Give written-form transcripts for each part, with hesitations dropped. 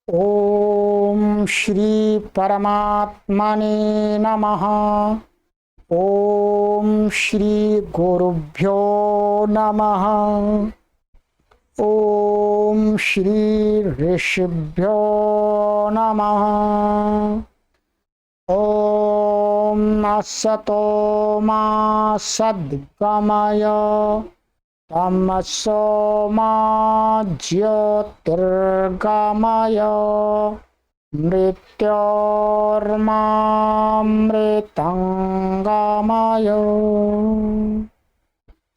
ओम श्री परमात्मने नमः। ओम श्री गुरुभ्यो नमः। ओम श्री ऋषिभ्यो नमः। ओम असतो मा सद्गमय तमसो मा ज्योतिर्गमय मृत्योर्मामृतंगमय।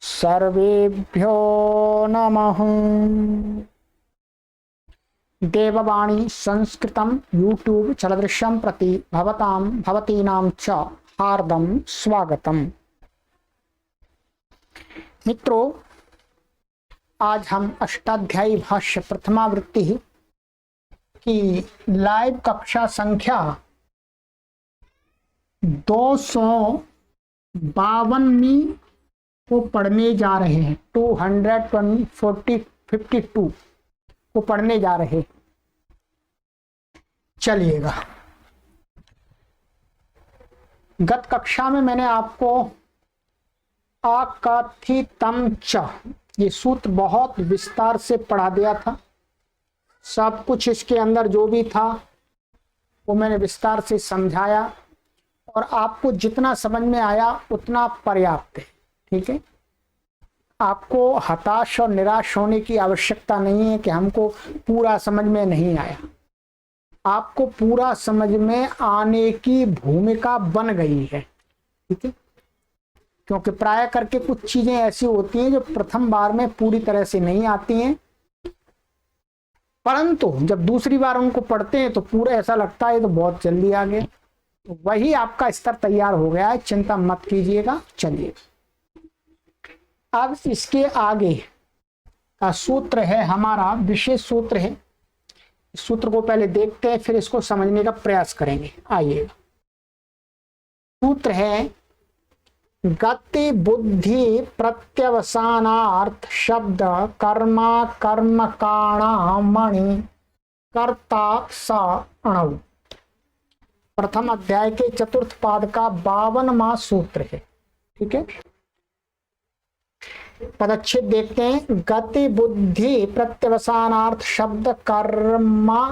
सर्वेभ्यो नमः। देववाणी संस्कृतं यूट्यूब चलदृश्यं प्रति भवतीनां च हार्दं स्वागतम्। मित्रों, आज हम अष्टाध्यायी भाष्य प्रथमावृत्ति की लाइव कक्षा संख्या 252 को पढ़ने जा रहे हैं। 252 को पढ़ने जा रहे। चलिएगा, गत कक्षा में मैंने आपको अकथितम च ये सूत्र बहुत विस्तार से पढ़ा दिया था। सब कुछ इसके अंदर जो भी था वो मैंने विस्तार से समझाया और आपको जितना समझ में आया उतना पर्याप्त है। ठीक है, आपको हताश और निराश होने की आवश्यकता नहीं है कि हमको पूरा समझ में नहीं आया। आपको पूरा समझ में आने की भूमिका बन गई है। ठीक है, क्योंकि प्राय करके कुछ चीजें ऐसी होती हैं जो प्रथम बार में पूरी तरह से नहीं आती हैं, परंतु जब दूसरी बार उनको पढ़ते हैं तो पूरा ऐसा लगता है तो बहुत जल्दी आ गया। तो वही आपका स्तर तैयार हो गया है, चिंता मत कीजिएगा। चलिए, अब इसके आगे का सूत्र है हमारा विशेष सूत्र है। इस सूत्र को पहले देखते हैं, फिर इसको समझने का प्रयास करेंगे। आइए, सूत्र है गति बुद्धि प्रत्यवसानार्थ शब्द कर्मा कर्मकाणामणि कर्ता स अणु। प्रथम अध्याय के चतुर्थ पाद का 52वां सूत्र है। ठीक है, पदच्छेद देखते हैं। गति बुद्धि प्रत्यवसानार्थ शब्द कर्मा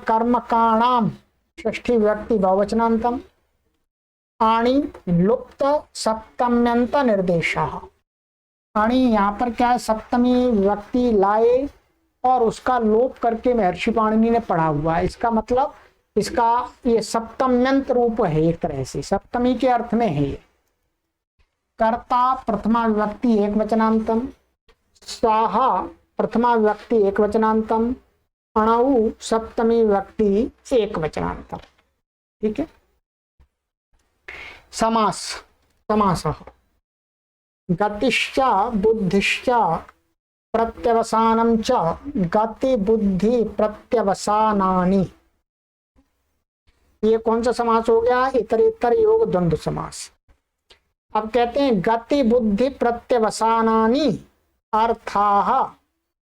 कर्मकाणाम षष्ठी व्यक्ति बहुवचनांतम आणी लुप्त सप्तम्यंत निर्देश। आणी यहाँ पर क्या है, सप्तमी व्यक्ति लाए और उसका लोप करके महर्षि पाणिनि ने पढ़ा हुआ है। इसका मतलब इसका ये सप्तम्यंत रूप है, एक तरह से सप्तमी के अर्थ में है ये। कर्ता प्रथमा विभक्ति एक वचनांतम, स्वाहा प्रथमा विभक्ति एक वचनांतम, अणु सप्तमी विभक्ति एक वचनांतम। ठीक है, समास समासः गतिश्च बुद्धिश्च प्रत्यवसानं च गति बुद्धि प्रत्यवसानानि। ये कौन सा समास हो गया? इतरेतर योग द्वंद्व समास। अब कहते हैं गति बुद्धि प्रत्यवसानानि अर्थाः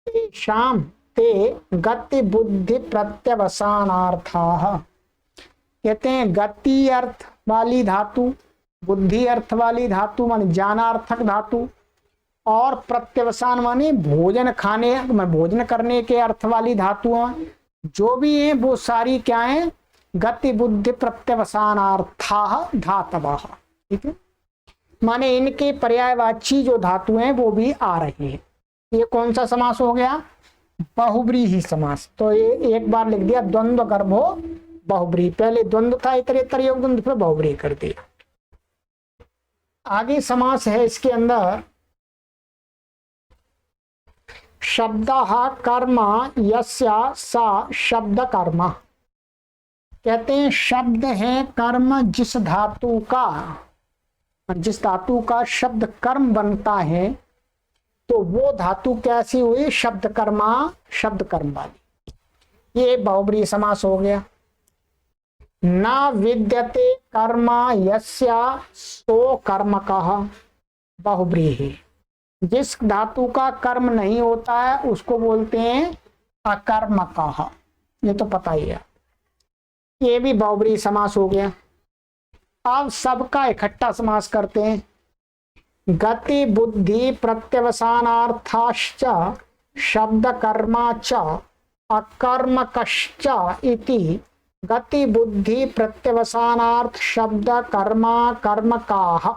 तेषां ते गति बुद्धि प्रत्यवसानार्थाः। कहते हैं गति अर्थ वाली धातु, बुद्धि अर्थ वाली धातु माने ज्ञानार्थक धातु, और प्रत्यवसान माने भोजन खाने भोजन करने के अर्थ वाली धातुओं जो भी हैं वो सारी क्या हैं? गति बुद्धि प्रत्यवसानार्थाः धातवः। ठीक है, माने इनके पर्यायवाची जो धातु हैं वो भी आ रही है। ये कौन सा समास हो गया? बहुब्रीहि समास। तो ये एक बार लिख दिया द्वंद्व गर्भो बहुब्री। पहले द्वंद्व था इतरेतर योग द्वंद्व, फिर बहुब्री कर दिया। आगे समास है इसके अंदर शब्दः कर्म यस्या सा शब्द कर्म। कहते हैं शब्द है कर्म जिस धातु का शब्द कर्म बनता है, तो वो धातु कैसी हुई? शब्द कर्मा, शब्द कर्म वाली। ये बहुब्री समास हो गया। न विद्यते कर्म यस्या सो कर्मकः बहुब्रीहि। जिस धातु का कर्म नहीं होता है उसको बोलते हैं अकर्मकः, ये तो पता ही है, ये भी बहुब्रीहि समास हो गया। अब सबका इकट्ठा समास करते हैं। गति बुद्धि प्रत्यवसानार्थाश्च शब्द कर्मा च अकर्मकश्च इति गति बुद्धि प्रत्यवसानार्थ शब्द कर्मा कर्मकाः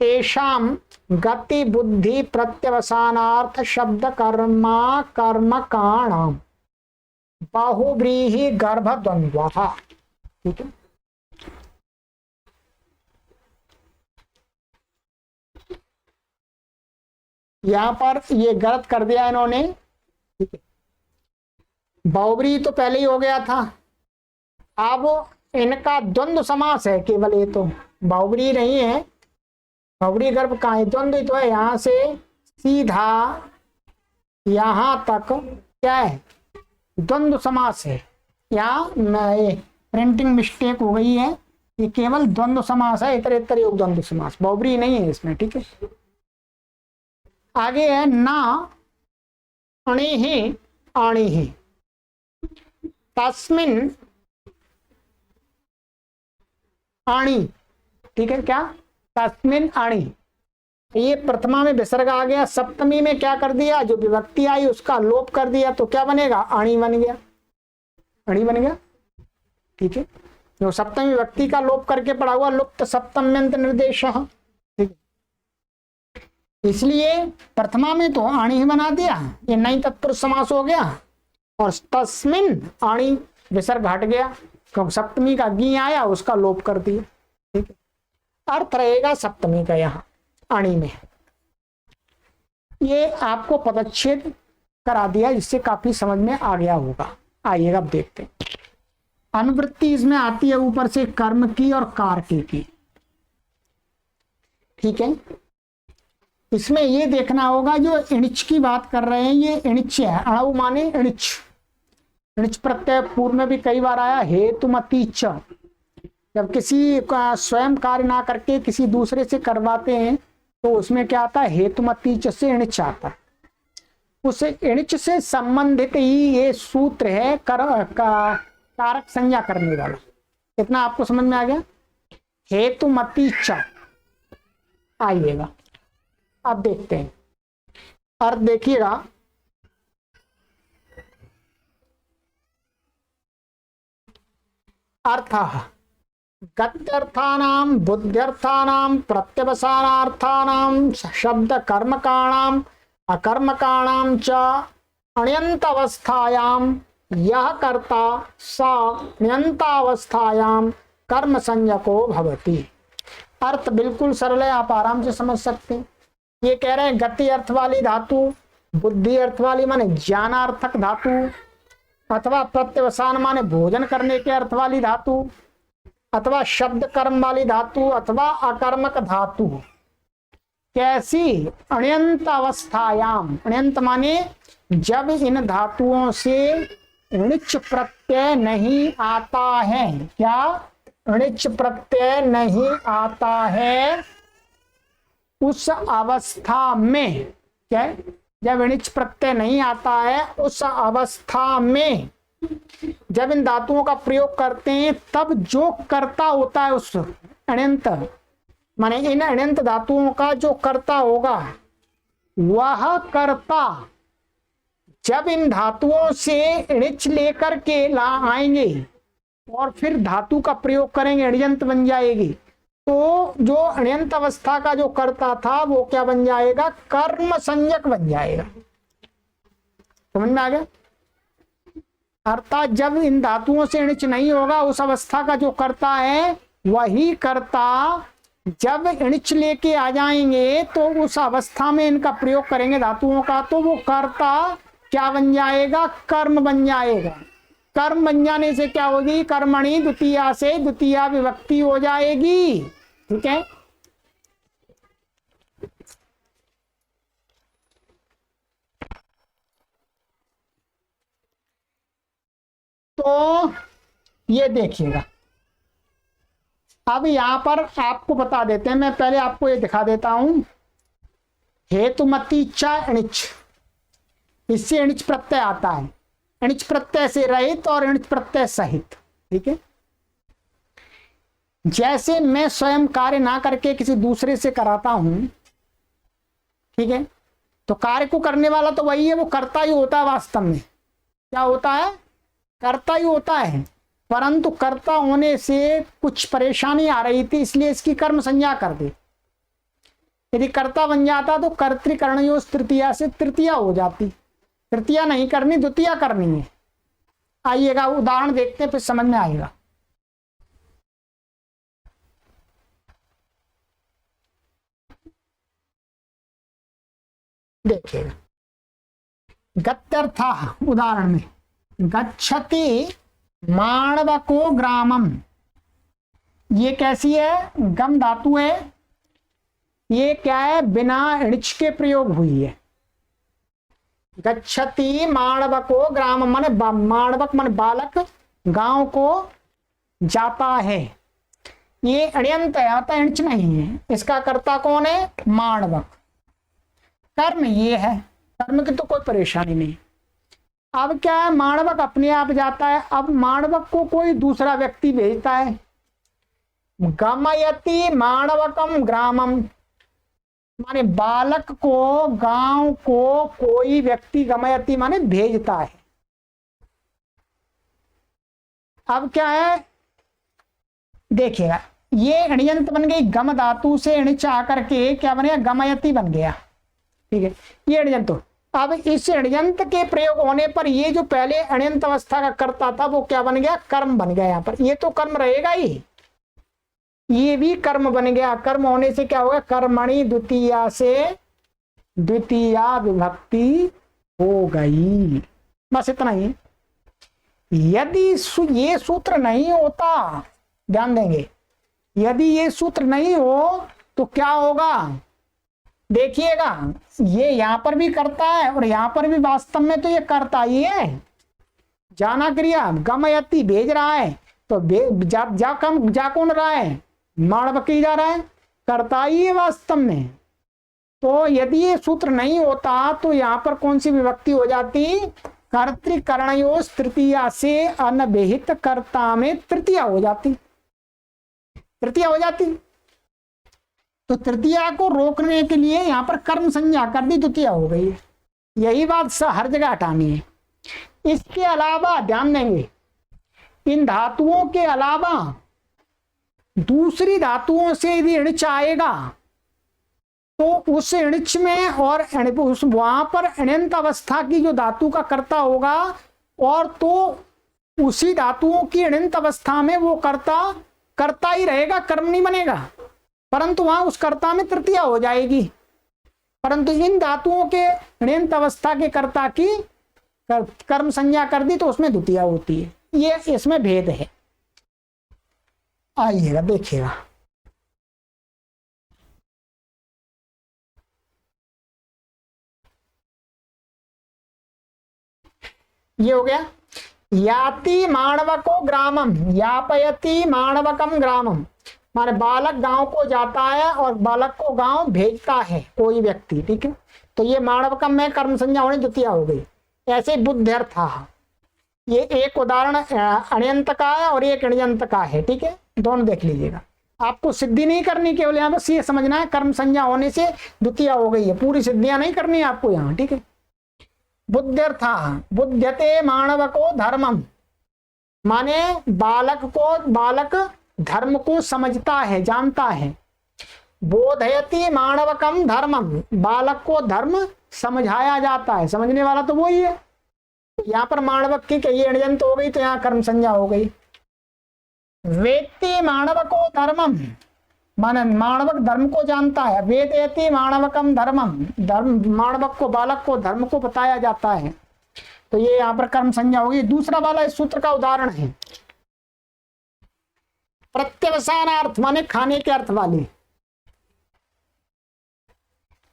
तेषां गति बुद्धि प्रत्यवसानार्थ शब्द कर्मा कर्मकाणां बहुव्रीहि गर्भद्वन्द्वः। ठीक है, यहां पर ये गलत कर दिया इन्होंने। ठीक है, बहुव्रीहि तो पहले ही हो गया था, अब इनका द्वंद्व समास है केवल, ये तो बहुव्रीहि नहीं है। बहुव्रीहि गर्भ कहाँ है, द्वंद्व तो है, यहां से सीधा यहां तक क्या है, द्वंद्व समास है। यहाँ प्रिंटिंग मिस्टेक हो गई है, ये केवल द्वंद्व समास है, इतर इतर योग द्वंद्व समास, बहुव्रीहि नहीं है इसमें। ठीक है, आगे है ना अणिहि अणिहि तस्मिन् अणि। ठीक है, क्या तस्मिन् अणि, ये प्रथमा में विसर्ग आ गया, सप्तमी में क्या कर दिया, जो विभक्ति आई उसका लोप कर दिया, तो क्या बनेगा, अणि बन गया, अणि बन गया। ठीक है, जो सप्तमी विभक्ति का लोप करके पढ़ा हुआ लुप्त सप्तम्यंत निर्देश। ठीक, इसलिए प्रथमा में तो अणि ही बना दिया, ये नई तत्पुरुष समास हो गया, और तस्मिन् अणि विसर्ग हट गया, क्योंकि सप्तमी का गी आया उसका लोप कर दिया। ठीक है, अर्थ रहेगा सप्तमी का यहाँ अणि में। ये आपको पदच्छेद करा दिया, जिससे काफी समझ में आ गया होगा। आइएगा अब देखते हैं। अनुवृत्ति इसमें आती है ऊपर से कर्म की और कारके की। ठीक है, इसमें ये देखना होगा, जो इणिच की बात कर रहे हैं ये इणिच है, अणु माने इणिच, इणिच प्रत्यय पूर्व में भी कई बार आया, हेतुमति च, जब किसी का स्वयं कार्य ना करके किसी दूसरे से करवाते हैं तो उसमें क्या आता है, हेतुमति च से इणिच आता है। उस इणिच से संबंधित ही ये सूत्र है कारक संज्ञा करने वाला। इतना आपको समझ में आ गया, हेतुमति च। आइएगा अब देखते हैं अर्थ, देखिएगा। अर्थः गत्यर्थानां बुद्ध्यर्थानां प्रत्यवसानार्थानां शब्द कर्मकाणां अकर्मकाणां च अण्यन्तावस्थायां यः कर्ता स अण्यन्तावस्थायां कर्म संज्ञको भवति। अर्थ बिल्कुल सरल है, आप आराम से समझ सकते हैं। ये कह रहे हैं गति अर्थ वाली धातु, बुद्धि अर्थ वाली माने ज्ञानार्थक धातु, अथवा प्रत्यवसान माने भोजन करने के अर्थ वाली धातु, अथवा शब्द कर्म वाली धातु, अथवा अकर्मक धातु, कैसी अण्यंत अवस्थायाम, अण्यंत माने जब इन धातुओं से णिच प्रत्यय नहीं आता है। क्या णिच प्रत्यय नहीं आता है, उस अवस्था में, क्या जब णिच प्रत्यय नहीं आता है उस अवस्था में जब इन धातुओं का प्रयोग करते हैं, तब जो कर्ता होता है उस अण्यंत माने इन अण्यंत धातुओं का जो कर्ता होगा, वह कर्ता जब इन धातुओं से णिच लेकर के ला आएंगे और फिर धातु का प्रयोग करेंगे, अण्यंत बन जाएगी, तो जो अण्यंत अवस्था का जो कर्ता था वो क्या बन जाएगा, कर्म संज्ञक बन जाएगा। समझ में आ गया। अर्थात जब इन धातुओं से णिच नहीं होगा, उस अवस्था का जो कर्ता है वही कर्ता जब णिच लेके आ जाएंगे तो उस अवस्था में इनका प्रयोग करेंगे धातुओं का, तो वो कर्ता क्या बन जाएगा, कर्म बन जाएगा। कर्म बन जाने से क्या होगी, कर्मणि द्वितीया से द्वितीया विभक्ति हो जाएगी। ठीक है, तो ये देखिएगा। अब यहां पर आपको बता देते हैं, मैं पहले आपको ये दिखा देता हूं। हेतुमति च णिच, इससे अणिच प्रत्यय आता है, अणिच प्रत्यय से रहित और अणिच प्रत्यय सहित। ठीक है, जैसे मैं स्वयं कार्य ना करके किसी दूसरे से कराता हूं, ठीक है, तो कार्य को करने वाला तो वही है, वो कर्ता ही होता है। वास्तव में क्या होता है? कर्ता ही होता है, परंतु कर्ता होने से कुछ परेशानी आ रही थी, इसलिए इसकी कर्म संज्ञा कर दी। यदि कर्ता बन जाता तो कर्तृकर्णयोः तृतीया से तृतीया हो जाती। तृतीया नहीं करनी, द्वितीया करनी है। आइएगा उदाहरण देखते हैं, फिर समझ में आएगा। देखिएगा, गत्यर्था उदाहरण में, गच्छति माणवको ग्रामम, ये कैसी है? गम धातु है, ये क्या है? बिना णिच के प्रयोग हुई है। गच्छति माणवको ग्राम माने माणवक माने बालक, गांव को जाता है। ये अण्यंत है, आता णिच नहीं है। इसका कर्ता कौन है? माणवक। कर्म ये है, कर्म की तो कोई परेशानी नहीं। अब क्या है? माणवक अपने आप जाता है। अब माणवक को कोई दूसरा व्यक्ति भेजता है। गमयति माणवकम ग्रामम, माने बालक को, गांव को कोई व्यक्ति, गमयति माने भेजता है। अब क्या है? देखिएगा, ये अण्यंत बन गई, गम धातु से णिच आकर के क्या बन गया? गमयति बन गया। ठीक है, ये अण्यंत। अब इस अण्यंत के प्रयोग होने पर ये जो पहले अण्यंत अवस्था का कर्ता था वो क्या बन गया? कर्म बन गया। यहाँ पर ये तो कर्म रहेगा ही, ये भी कर्म बन गया। कर्म होने से क्या होगा? कर्मणि द्वितीया से द्वितीया विभक्ति हो गई। बस इतना ही। यदि ये सूत्र नहीं होता, ध्यान देंगे, यदि ये सूत्र नहीं हो तो क्या होगा? देखिएगा, ये यहां पर भी करता है और यहां पर भी वास्तव में तो ये करता ही है। जाना क्रिया, गमयति भेज रहा है, तो जा कौन रहा है? माणवकी जा रहा है, करता ही है वास्तव में। तो यदि ये सूत्र नहीं होता तो यहां पर कौन सी विभक्ति हो जाती? कर्तृकर्णयोः तृतीया से अनभिहित कर्ता में तृतीया हो जाती, तृतीया हो जाती। तो तृतीया को रोकने के लिए यहां पर कर्म संज्ञा कर दी, द्वितीया हो गई है। यही बात हर जगह हटानी है। इसके अलावा ध्यान देंगे, इन धातुओं के अलावा दूसरी धातुओं से यदि णिच आएगा तो उस णिच में और उस वहां पर अण्यंत अवस्था की जो धातु का कर्ता होगा, और तो उसी धातुओं की अण्यंत अवस्था में वो कर्ता ही रहेगा, कर्म नहीं बनेगा, परंतु वहां उस कर्ता में तृतीया हो जाएगी। परंतु इन धातुओं के अण्यंत अवस्था के कर्ता की कर्म संज्ञा कर दी तो उसमें द्वितीया होती है। ये इसमें भेद है। आइएगा देखिएगा, ये हो गया। याति माणवको ग्रामम, यापयति माणवकम ग्रामम, माने बालक गांव को जाता है और बालक को गांव भेजता है कोई व्यक्ति। ठीक है, तो ये माणवकम में कर्म संज्ञा होनी द्वितीया हो गई। ऐसे बुद्ध्यर्था, ये एक उदाहरण अण्यंत का है और एक अण्यंत का है। ठीक है, दोनों देख लीजिएगा। आपको सिद्धि नहीं करनी, केवल यहाँ बस ये समझना है कर्म संज्ञा होने से द्वितीया हो गई है, पूरी सिद्धियां नहीं करनी है आपको यहाँ। ठीक है, बुद्ध्यर्था, बुध्यते माणवको धर्मम, माने बालक धर्म को समझता है, जानता है। बोधयति माणवकम धर्मम, बालक को धर्म समझाया जाता है, समझने वाला तो वही है। यहाँ पर माणवक की ये अण्यंत हो गई तो यहाँ कर्म संज्ञा हो गई। वेत्ति माणवको धर्मम, माने माणवक धर्म को जानता है। वेदयति माणवकम धर्मम, धर्म माणवक को, बालक को धर्म को बताया जाता है, तो ये यहाँ पर कर्म संज्ञा होगी। दूसरा वाला इस सूत्र का उदाहरण है प्रत्यवसानार्थ, माने खाने के अर्थ वाले।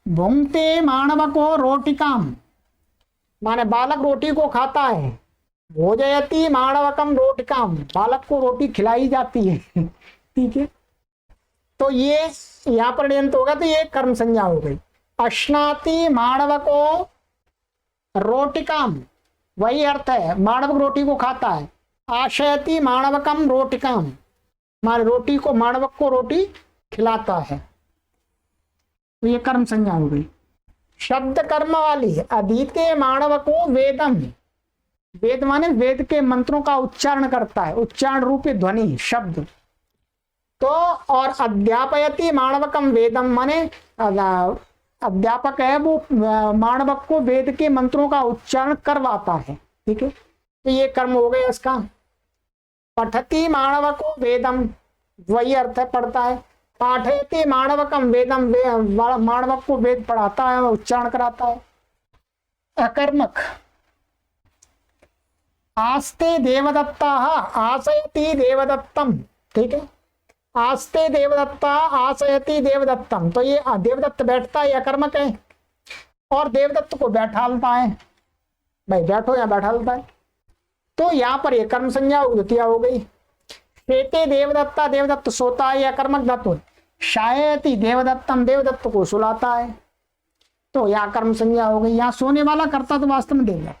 भुंक्ते माणवको रोटिकाम, माने बालक रोटी को खाता है। भोजयति माणवकम रोटिकाम, बालक को रोटी खिलाई जाती है। ठीक है, तो ये यहाँ पर अण्यंत होगा तो ये कर्म संज्ञा हो गई। अश्नाति माणवको रोटिकाम, वही अर्थ है, माणवक रोटी को खाता है। आशयति माणवकम रोटिकाम, माने रोटी को, माणवक को रोटी खिलाता है। तो ये कर्म संज्ञा हो गई। शब्द कर्म वाली, अधीते माणवको वेदम, वेद माने वेद के मंत्रों का उच्चारण करता है, उच्चारण रूपी ध्वनि शब्द। तो और अध्यापयति माणवकम वेदम माने अध्यापक है, वो माणवक को वेद के मंत्रों का उच्चारण करवाता है। ठीक है, तो ये कर्म हो गया इसका। पठति माणवको वेदम, वही अर्थ है, पढ़ता है। पाठयति माणवकम वेदम, माणवक को वेद पढ़ाता है, उच्चारण कराता है। अकर्मक, आस्ते देवदत्ता आशयति देवदत्तम, ठीक है, आस्ते देवदत्ता आशयति देवदत्तम, तो ये देवदत्त बैठता है, अकर्मक है, और देवदत्त को बैठालता है, भाई बैठो या बैठालता है। तो यहाँ पर ये कर्म संज्ञा द्वितीया हो गई। शेते देवदत्ता, देवदत्त सोता है, या कर्मक धातु। शायति देवदत्तम, देवदत्त को सुलाता है, तो यहाँ कर्म संज्ञा हो गई। यहाँ सोने वाला करता तो वास्तव में देवदत्त।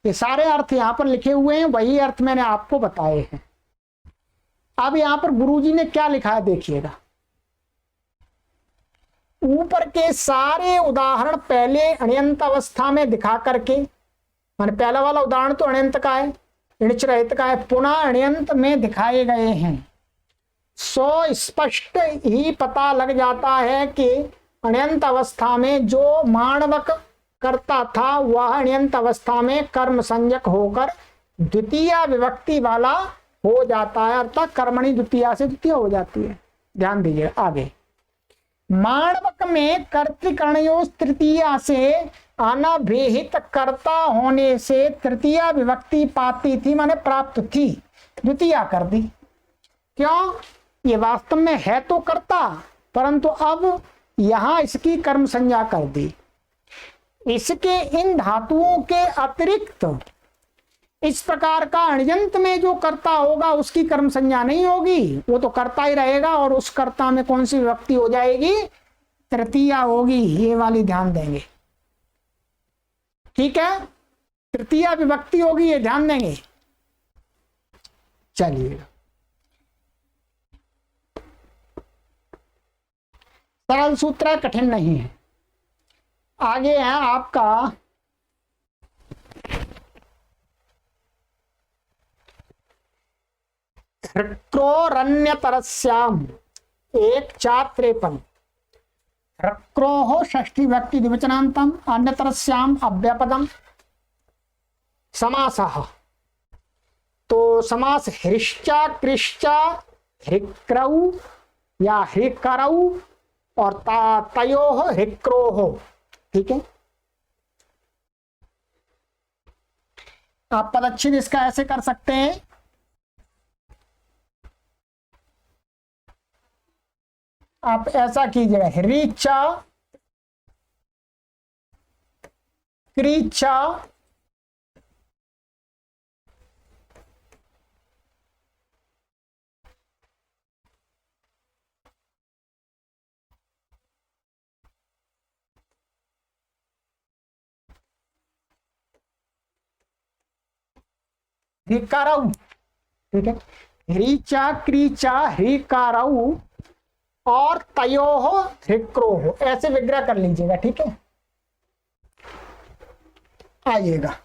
ये सारे अर्थ यहाँ पर लिखे हुए हैं, वही अर्थ मैंने आपको बताए हैं। अब यहाँ पर गुरुजी ने क्या लिखा है देखिएगा। ऊपर के सारे उदाहरण पहले अण्यंत अवस्था में दिखा करके, माने पहला वाला उदाहरण तो अण्यंत का है, ऋच रहित का है, पुनः अण्यंत में दिखाए गए हैं। सो स्पष्ट ही पता लग जाता है कि अण्यंत अवस्था में जो माणवक करता था वह अण्यंत अवस्था में कर्म संज्ञक होकर द्वितीय विभक्ति वाला हो जाता है, अर्थात कर्मणि द्वितीया से द्वितीय हो जाती है। ध्यान दीजिए आगे। माणवक में कर्तृकर्णयों तृतीया से अनभिहित कर्ता होने से तृतीय विभक्ति पाती थी, माने प्राप्त थी, द्वितीया कर दी। क्यों? ये वास्तव में है तो कर्ता, परंतु अब यहां इसकी कर्म संज्ञा कर दी। इसके इन धातुओं के अतिरिक्त इस प्रकार का अण्यंत में जो कर्ता होगा उसकी कर्म संज्ञा नहीं होगी, वो तो कर्ता ही रहेगा, और उस कर्ता में कौन सी विभक्ति हो जाएगी? तृतीया होगी। ये वाली ध्यान देंगे, ठीक है, तृतीया विभक्ति होगी, ये ध्यान देंगे। चलिए सरल सूत्र है, कठिन नहीं है। आगे है आपका ह्रक्रोरन्यतरस्याम 1:4-53। ह्रक्रोः षष्ठी विभक्ति द्विवचनान्तम, अन्यतरस्याम अव्यपदम। समासः, तो समास हृश्चा कृश्चा हृक्रौ या हृकरौ और तयोः हृक्रोः, ठीक है। आप पदच्छेद इसका ऐसे कर सकते हैं, आप ऐसा कीजिएगा, ह्रीचा क्रीचा ह्रीकारौ, ठीक है, ह्रीचा क्रीचा ह्रीकारौ और तयोः हृक्रोः, ऐसे विग्रह कर लीजिएगा, ठीक है। आइएगा,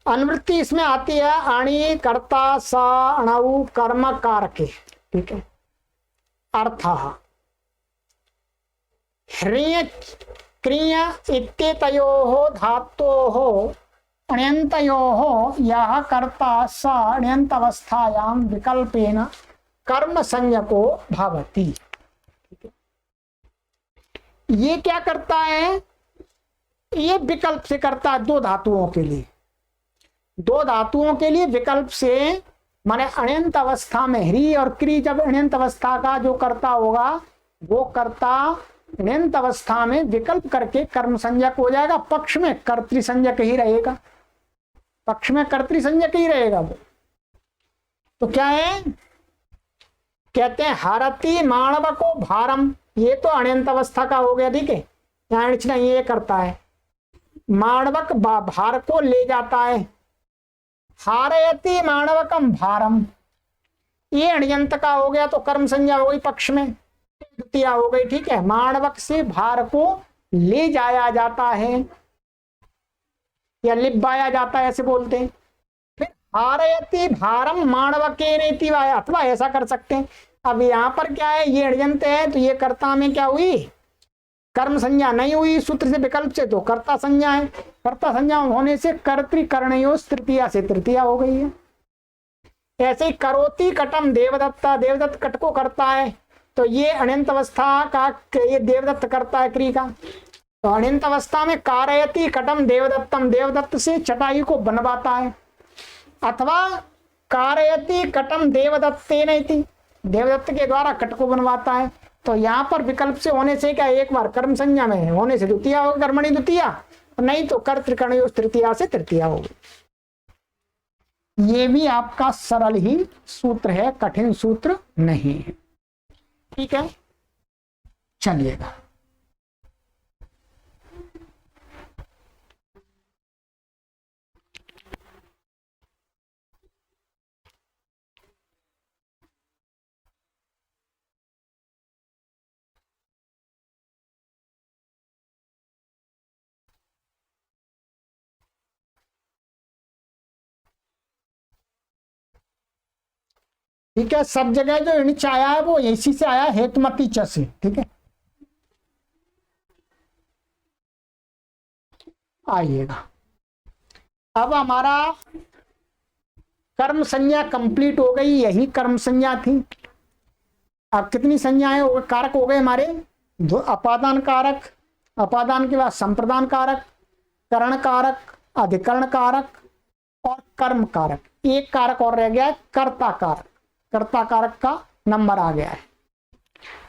अनुवृत्ति इसमें आती है अणि कर्ता सा अणु कर्म कारके, ठीक है। अर्थः ह्रीय क्रिय इत्येतयोः धातोः अण्यन्तयोः यः कर्ता स अण्यन्त अवस्थायां विकल्पेन कर्म संज्ञको भवति। ये क्या करता है? ये विकल्प से करता है दो धातुओं के लिए, दो धातुओं के लिए विकल्प से, माने अण्यंत अवस्था में ह्री और क्री, जब अण्यंत अवस्था का जो कर्ता होगा वो कर्ता अण्यंत अवस्था में विकल्प करके कर्म संज्ञक हो जाएगा, पक्ष में कर्तृ संज्ञक ही रहेगा, पक्ष में कर्तृ संज्ञक ही रहेगा वो। तो क्या है? कहते हैं हरति माणव को भारम, ये तो अण्यंत अवस्था का हो गया, ठीक है। यहाँ इणचना ये करता है। माणवक भार को ले जाता है। हारयति माणवकम भारम, ये अण्यंत का हो गया तो कर्म संज्ञा हो गई पक्ष में, द्वितीय हो गई। ठीक है, माणवक से भार को ले जाया जाता है या लिबाया जाता है ऐसे बोलते हैं। फिर हारयति भारम माणवके नेति वाया, अथवा ऐसा कर सकते हैं। अब यहाँ पर क्या है, ये अण्यंत है तो ये कर्ता में क्या हुई, कर्म संज्ञा नहीं हुई, सूत्र से विकल्प से तो कर्ता संज्ञा है। कर्ता संज्ञा होने से कर्तृकर्णयोस् तृतीया से तृतीया हो गई है। ऐसे ही करोति कटम देवदत्ता, देवदत्त कट को करता है तो ये अनंत अवस्था का ये देवदत्त करता है क्रिया का। तो अनंत अवस्था में कारयति कटम देवदत्तम, देवदत्त से चटाई को बनवाता है। अथवा कारयति कटम देवदत्तेन इति, देवदत्त के द्वारा कट को बनवाता है। तो यहाँ पर विकल्प से होने से क्या, एक बार कर्म संज्ञा में होने से द्वितीया होगी, कर्मणि द्वितीया, नहीं तो कर्तृकर्णयोः तृतीया से तृतीया होगी। ये भी आपका सरल ही सूत्र है, कठिन सूत्र नहीं है। ठीक है, चलिएगा। ठीक है, सब जगह जो इणच आया है वो इसी से आया, हेतुमती च से। ठीक है, आइएगा। अब हमारा कर्म संज्ञा कंप्लीट हो गई, यही कर्म संज्ञा थी। अब कितनी संज्ञाएं हो गए, कारक हो गए हमारे दो, अपादान कारक, अपादान के बाद संप्रदान कारक, करण कारक, अधिकरण कारक और कर्म कारक। एक कारक और रह गया है, कर्ता कारक। कर्ता कारक का नंबर आ गया है।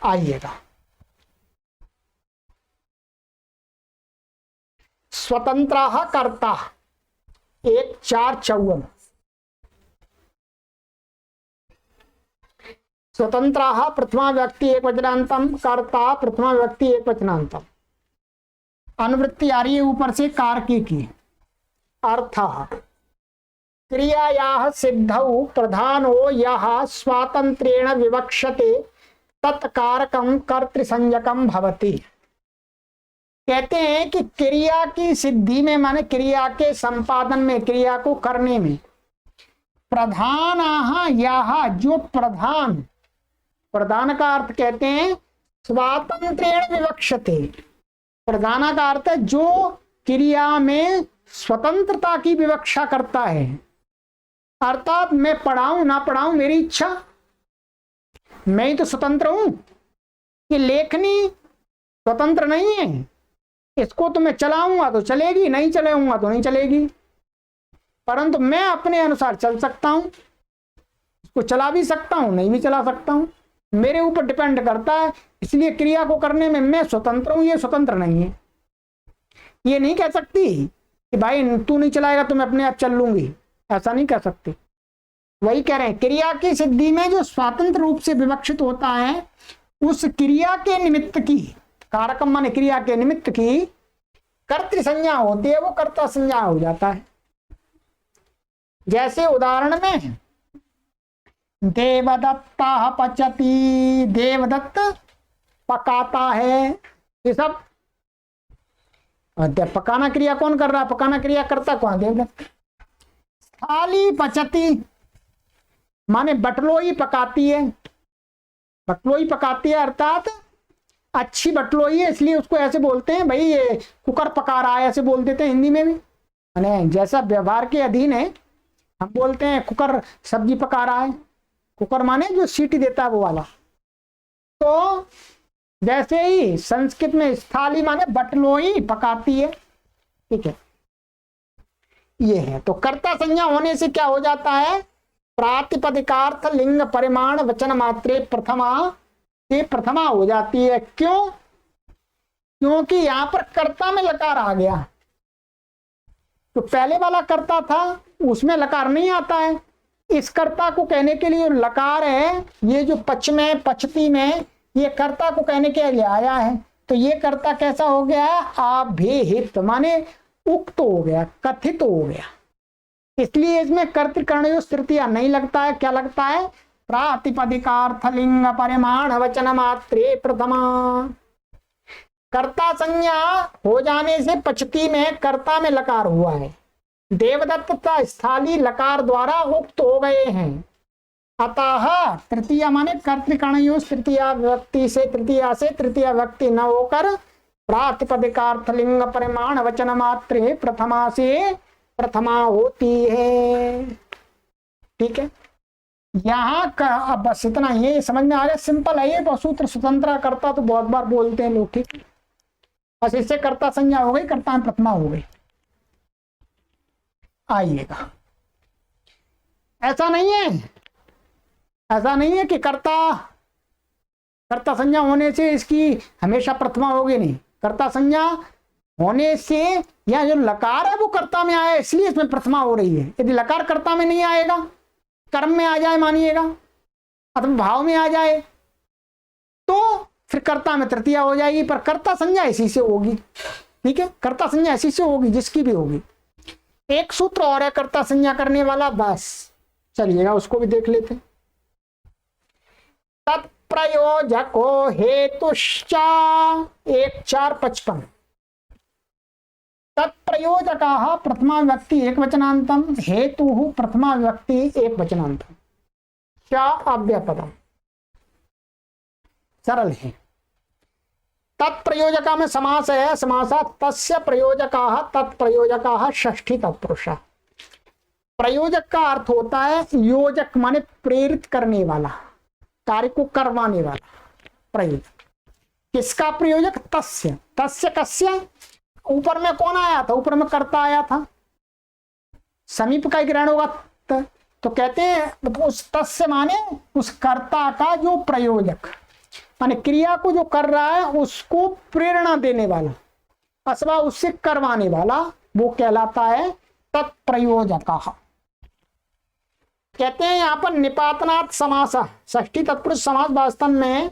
आइएगा, स्वतंत्र कर्ता 1-4-54। स्वतंत्र प्रथमा व्यक्ति एक वचनांतम, कर्ता प्रथमा व्यक्ति एक वचनांतम। अनुवृत्ति आ रही है ऊपर से कारकी की। अर्थ क्रियायाः सिद्धौ प्रधानो यः स्वातंत्र्येण विवक्षते तत्कारकं कर्तृसंज्ञकं भवति। कहते हैं कि क्रिया की सिद्धि में, माने क्रिया के संपादन में, क्रिया को करने में, प्रधानाः यः, जो प्रधान, प्रधान का अर्थ कहते हैं स्वातंत्र्येण विवक्षते। प्रधान का अर्थ है जो क्रिया में स्वतंत्रता की विवक्षा करता है। अर्थात मैं पढ़ाऊं ना पढ़ाऊं मेरी इच्छा, मैं ही तो स्वतंत्र हूं। ये लेखनी स्वतंत्र नहीं है, इसको तो मैं चलाऊंगा तो चलेगी, नहीं चलाऊंगा तो नहीं चलेगी। परंतु मैं अपने अनुसार चल सकता हूं, इसको चला भी सकता हूं, नहीं भी चला सकता हूं, मेरे ऊपर डिपेंड करता है। इसलिए क्रिया को करने में मैं स्वतंत्र हूं, ये स्वतंत्र नहीं है। ये नहीं कह सकती कि भाई तू नहीं चलाएगा तो मैं अपने आप चल लूंगी, ऐसा नहीं कह सकते। वही कह रहे हैं, क्रिया की सिद्धि में जो स्वतंत्र रूप से विवक्षित होता है, उस क्रिया के निमित्त की, कारकम माने क्रिया के निमित्त की कर्तृ संज्ञा होती है, वो कर्ता संज्ञा हो जाता है। जैसे उदाहरण में देवदत्ता पचती, देवदत्त पकाता है, ये सब पकाना क्रिया कौन कर रहा है, पकाना क्रिया करता कौन, देवदत्त। थाली पचती माने बटलोई पकाती है, बटलोई पकाती है अर्थात अच्छी बटलोई है, इसलिए उसको ऐसे बोलते हैं, भाई ये कुकर पका रहा है, ऐसे बोल देते हैं हिंदी में भी। माने जैसा व्यवहार के अधीन है, हम बोलते हैं कुकर सब्जी पका रहा है, कुकर माने जो सीटी देता है वो वाला। तो जैसे ही संस्कृत में स्थाली माने बटलोई पकाती है। ठीक है, ये है। तो कर्ता संज्ञा होने से क्या हो जाता है, प्रातिपदिकार्थ लिंग परिमाण वचन मात्रे प्रथमा से प्रथमा हो जाती है। क्यों? क्योंकि यहां पर कर्ता में लकार आ गया। तो पहले वाला कर्ता था उसमें लकार नहीं आता है, इस कर्ता को कहने के लिए लकार है, ये जो पच में पचती में ये कर्ता को कहने के लिए आया है। तो ये कर्ता कैसा हो गया? अभिहित माने उक्त हो गया, कथित हो गया। इसलिए इसमें कर्तृकर्णयोः तृतीया नहीं लगता है। क्या लगता है? प्रातिपदिकार्थ लिंग परिमाण वचन मात्रे प्रथमा। कर्ता संज्ञा हो जाने से पचती में कर्ता में लकार हुआ है। देवदत्त तथा स्थाली लकार द्वारा उक्त हो गए हैं। अतः तृतीया माने कर्तृकर्णयोः तृतीया व्यक्ति से तृतीया व्यक्ति न होकर प्रातिपदिकार्थ लिंग परिमाण वचन मात्रे प्रथमा से प्रथमा होती है। ठीक है, यहाँ का अब बस इतना ये समझ में आ गया। सिंपल है ये, सूत्र स्वतंत्र कर्ता तो बहुत बार बोलते हैं लोग। ठीक, बस इससे कर्ता संज्ञा हो गई, कर्ता में प्रथमा हो गई। आइएगा, ऐसा नहीं है कि कर्ता संज्ञा होने से इसकी हमेशा प्रथमा होगी। नहीं, कर्ता संज्ञा होने से या जो लकार है वो कर्ता में आया इसलिए इसमें प्रथमा हो रही है। यदि लकार कर्ता में नहीं आएगा, कर्म में आ जाए मानिएगा, अथवा भाव में आ जाए, तो फिर कर्ता में तृतीया हो जाएगी। पर कर्ता संज्ञा इसी से होगी। ठीक है, कर्ता संज्ञा इसी से होगी, जिसकी भी होगी। एक सूत्र और है कर्ता संज्ञा करने वाला, बस चलिएगा उसको भी देख लेते। तत्प्रयोजको हेतुश्च 1-4-55। तत्प्रयोजकाः प्रथमा व्यक्ति एक वचनांतम, हेतु प्रथमा व्यक्ति एक वचनांतम, क्या अव्यपदम। सरल है। तत्प्रयोजका में समास है, समासा तस्य प्रयोजकाः तत्प्रयोजकाः षष्ठी तत्पुरुषा। प्रयोजक का अर्थ होता है योजक माने प्रेरित करने वाला, कार्य को करवाने वाला प्रयोजक। किसका प्रयोजक? तस्य। तस्य कस्य? ऊपर में कौन आया था? ऊपर में कर्ता आया था, समीप का ग्रहण होगा। तो कहते हैं उस तस्य माने उस कर्ता का जो प्रयोजक माने क्रिया को जो कर रहा है उसको प्रेरणा देने वाला अथवा उससे करवाने वाला, वो कहलाता है तत्प्रयोजकः। कहते हैं यहां पर निपातनात् समासः, षष्ठी तत्पुरुष समास वास्तव में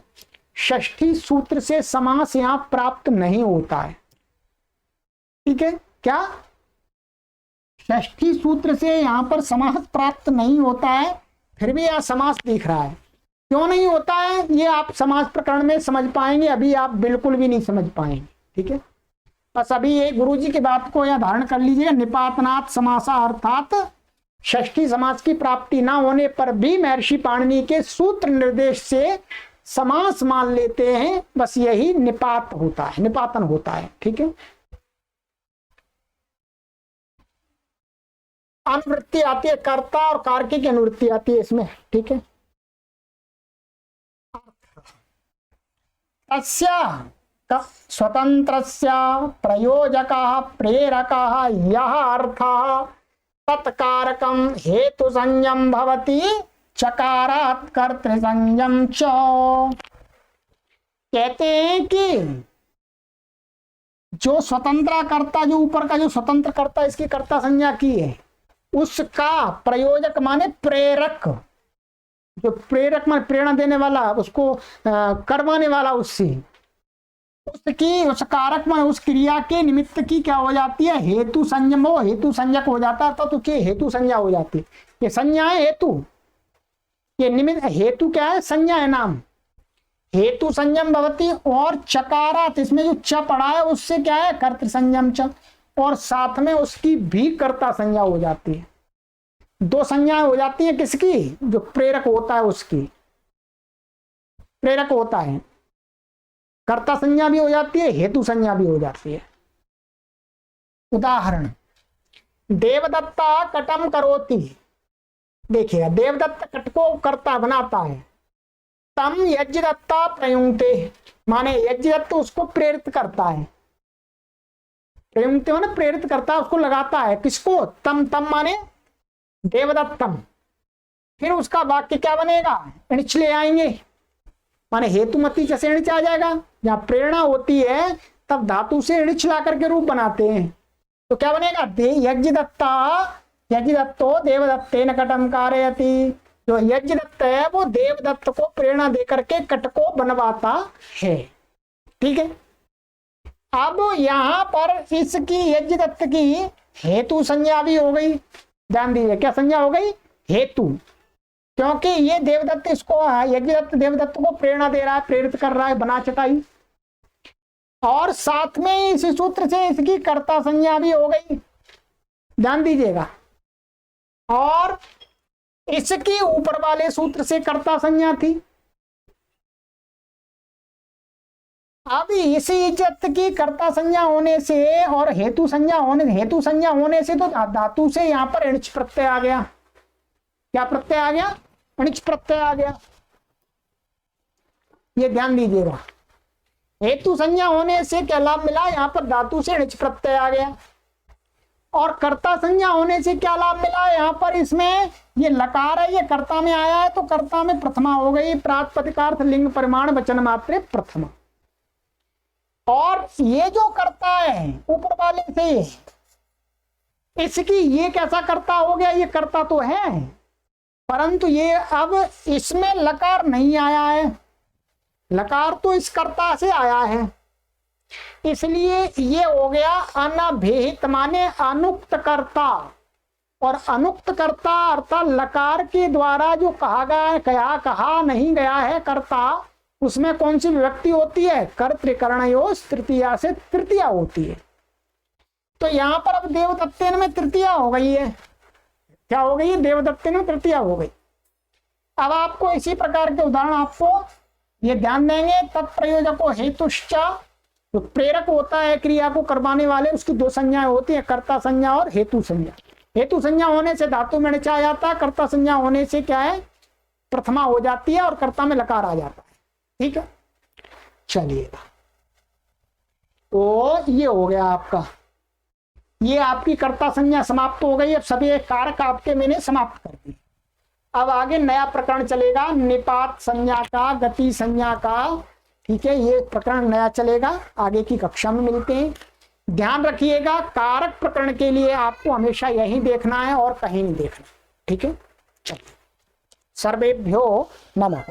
षष्ठी सूत्र से समास यहां प्राप्त नहीं होता है। ठीक है, क्या षष्ठी सूत्र से यहां पर समास प्राप्त नहीं होता है? फिर भी यहां समास दिख रहा है। क्यों नहीं होता है ये आप समास प्रकरण में समझ पाएंगे, अभी आप बिल्कुल भी नहीं समझ पाएंगे। ठीक है, बस अभी ये गुरुजी की बात को यहां धारण कर लीजिएगा। निपातनात् समासा अर्थात षष्ठी समास की प्राप्ति ना होने पर भी महर्षि पाणिनि के सूत्र निर्देश से समास मान लेते हैं। बस यही निपात होता है, निपातन होता है। ठीक है, अनुवृत्ति आती है, कर्ता और कारकी की अनुवृत्ति आती है इसमें। ठीक है, तस्य स्वतंत्रस्य प्रयोजकः प्रेरकः यः अर्थः तत्कारकं हेतु संज्ञं भवति चकारात् कर्तृसंज्ञं च। कहते हैं कि जो स्वतंत्र कर्ता, जो ऊपर का जो स्वतंत्र कर्ता इसकी कर्ता संज्ञा की है, उसका प्रयोजक माने प्रेरक, जो प्रेरक माने प्रेरणा देने वाला, उसको करवाने वाला, उसकी उस कारक माने उस क्रिया के निमित्त की क्या हो जाती है? हेतु संज्ञम हो, हेतु संज्ञक हो जाता है। तो क्या हेतु संज्ञा हो जाती है। ये संज्ञा है हेतु, ये निमित्त। हेतु क्या है? संज्ञा है, नाम। हेतु संज्ञम भवति और चकारात, इसमें जो च पड़ा है उससे क्या है? कर्तृ संज्ञम च, और साथ में उसकी भी कर्ता संज्ञा हो जाती है। दो संज्ञाएं हो जाती हैं किसकी? जो प्रेरक होता है उसकी, प्रेरक होता है, कर्ता संज्ञा भी हो जाती है, हेतु संज्ञा भी हो जाती है। उदाहरण, देवदत्ता कटम करोति। देखिएगा, देवदत्त कट को कर्ता बनाता है। तम यज्ञदत्ता प्रयुंक्ते, माने यज्ञदत्त उसको प्रेरित करता है। प्रयुंक्ते माने प्रेरित करता है, उसको लगाता है। किसको? तम, तम माने देवदत्तम। फिर उसका वाक्य क्या बनेगा? इणिच ले आएंगे, माने हेतुमती जैसे इणिच आ जाएगा। जहां प्रेरणा होती है तब धातु से इणिच ला करके रूप बनाते हैं। तो क्या बनेगा? यज्ञदत्ता यज्ञदत्तो देवदत्तेन कटम कारयति। जो यज्ञदत्त है वो देवदत्त को प्रेरणा देकर के कट को बनवाता है। ठीक है, अब यहां पर इसकी यज्ञदत्त की हेतु संज्ञा भी हो गई। ध्यान दीजिए, क्या संज्ञा हो गई? हेतु। क्योंकि ये देवदत्त इसको, यज्ञदत्त देवदत्त को प्रेरणा दे रहा है, प्रेरित कर रहा है, बना चटाई। और साथ में इस सूत्र से इसकी कर्ता संज्ञा भी हो गई। ध्यान दीजिएगा। और इसकी ऊपर वाले सूत्र से कर्ता संज्ञा थी। अब इसी इज्जत की कर्ता संज्ञा होने से और हेतु संज्ञा होने से तो धातु से यहां पर अणिच प्रत्यय आ गया। क्या प्रत्यय आ गया? अणिच प्रत्यय आ गया। ये ध्यान दीजिएगा। हेतु संज्ञा होने से क्या लाभ मिला? यहां पर धातु से अणिच प्रत्यय आ गया। और कर्ता संज्ञा होने से क्या लाभ मिला? यहां पर इसमें ये लकार है, ये कर्ता में आया है, तो कर्ता में प्रथमा हो गई। प्रातिपदिकार्थ लिंग परिमाण वचन मात्रे प्रथमा। और ये जो कर्ता है ऊपर वाले से, इसकी ये कैसा कर्ता हो गया? ये कर्ता तो है, परंतु ये अब इसमें लकार नहीं आया है। लकार तो इस कर्ता से आया है, इसलिए ये हो गया अनभिहित, माने अनुक्त कर्ता। और अनुक्त कर्ता अर्थात लकार के द्वारा जो कहा गया है, कहा नहीं गया है कर्ता, उसमें कौन सी विभक्ति होती है? कर्तृकरणयोः तृतीया से तृतीया होती है। तो यहां पर अब देवदत्तेन में तृतीया हो गई है। क्या हो गई है? देवदत्तेन में तृतीया हो गई। अब आपको इसी प्रकार के उदाहरण आपको ये ध्यान देंगे। तत्प्रयोजको हेतुश्च, जो प्रेरक होता है क्रिया को करवाने वाले, उसकी दो संज्ञाएं होती है, कर्ता संज्ञा और हेतु संज्ञा। हेतु संज्ञा होने से धातु में णिच आ जाता है, कर्ता संज्ञा होने से क्या है? प्रथमा हो जाती है और कर्ता में लकार आ जाता है। ठीक है, चलिएगा। तो ये हो गया आपका, ये आपकी कर्ता संज्ञा समाप्त हो गई। अब सभी कारक आपके मैंने समाप्त कर दिए। अब आगे नया प्रकरण चलेगा, निपात संज्ञा का, गति संज्ञा का। ठीक है, ये प्रकरण नया चलेगा, आगे की कक्षा में मिलते हैं। ध्यान रखिएगा, कारक प्रकरण के लिए आपको हमेशा यही देखना है और कहीं नहीं देखना। ठीक है, चलिए। सर्वेभ्यो नमः।